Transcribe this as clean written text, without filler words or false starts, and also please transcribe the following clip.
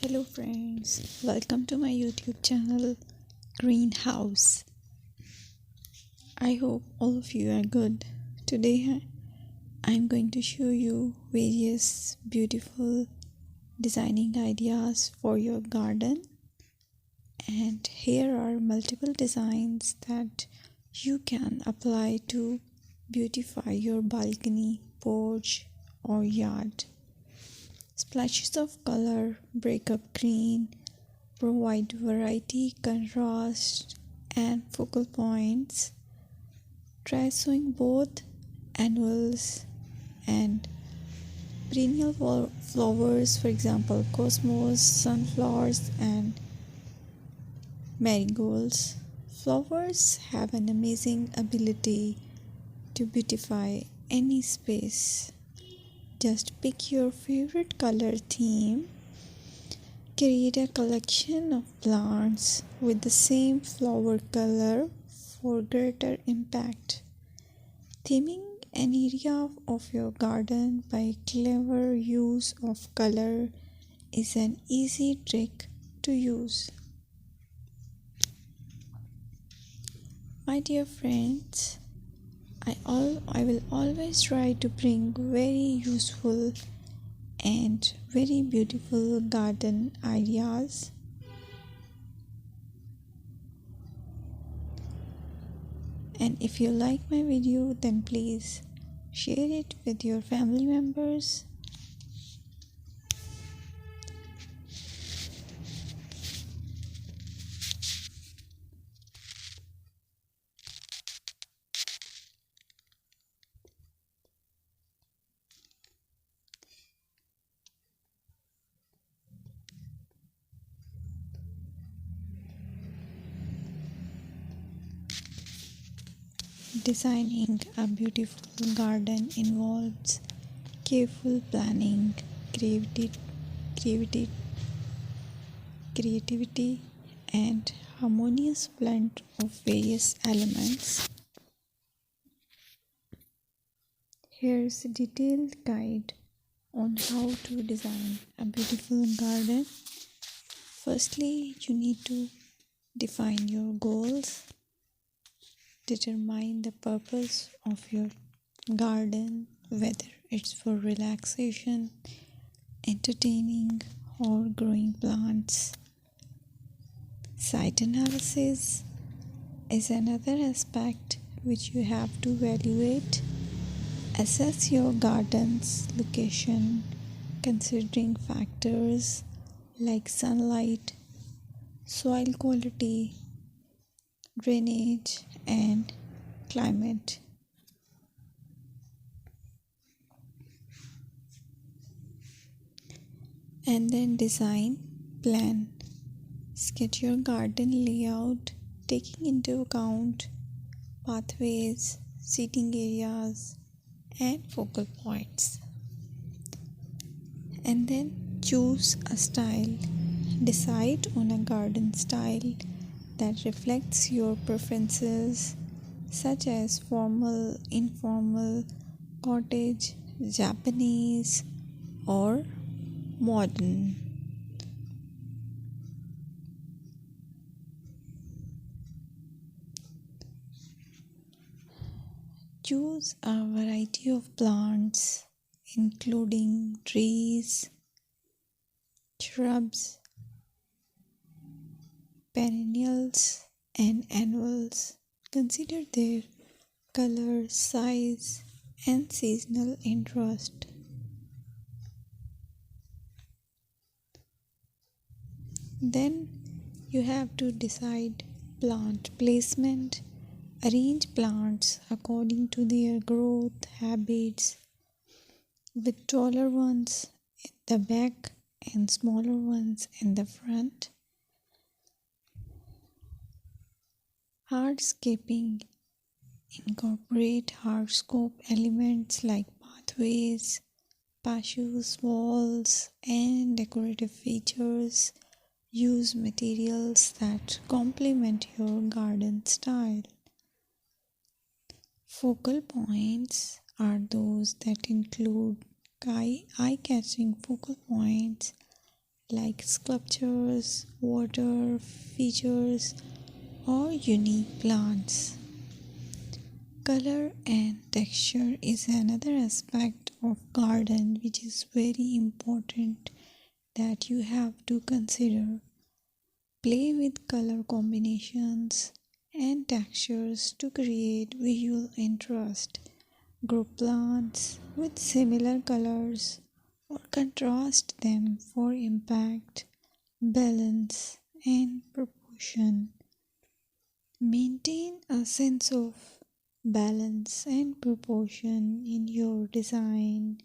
Hello friends, welcome to my YouTube channel Greenhouse. I hope all of you are good. Today I'm going to show you various beautiful designing ideas for your garden, and here are multiple designs that you can apply to beautify your balcony, porch or yard. Splashes of color break up green, provide variety, contrast, and focal points. Try sowing both annuals and perennial flowers, for example, cosmos, sunflowers, and marigolds. Flowers have an amazing ability to beautify any space. Just pick your favorite color theme. Create a collection of plants with the same flower color for greater impact. Theming an area of your garden by clever use of color is an easy trick to use. My dear friends, I will always try to bring very useful and very beautiful garden ideas. And if you like my video, then please share it with your family members. Designing a beautiful garden involves careful planning, creativity, creativity, and harmonious blend of various elements. Here's a detailed guide on how to design a beautiful garden. Firstly, you need to define your goals. Determine the purpose of your garden, whether it's for relaxation, entertaining, or growing plants. Site analysis is another aspect which you have to evaluate. Assess your garden's location, considering factors like sunlight, soil quality, drainage, and climate. And then design plan. Sketch your garden layout, taking into account pathways, seating areas, and focal points. And then choose a style. Decide on a garden style that reflects your preferences, such as formal, informal, cottage, Japanese, or modern. Choose a variety of plants, including trees, shrubs, perennials, and annuals. Consider their color, size, and seasonal interest. Then you have to decide plant placement. Arrange plants according to their growth habits, with taller ones in the back and smaller ones in the front. Hardscaping. Incorporate hardscape elements like pathways, patios, walls, and decorative features. Use materials that complement your garden style. Focal points are those that include eye-catching focal points like sculptures, water features, or unique plants. Color and texture is another aspect of garden which is very important that you have to consider. Play with color combinations and textures to create visual interest. Group plants with similar colors or contrast them for impact, balance, and proportion. Maintain a sense of balance and proportion in your design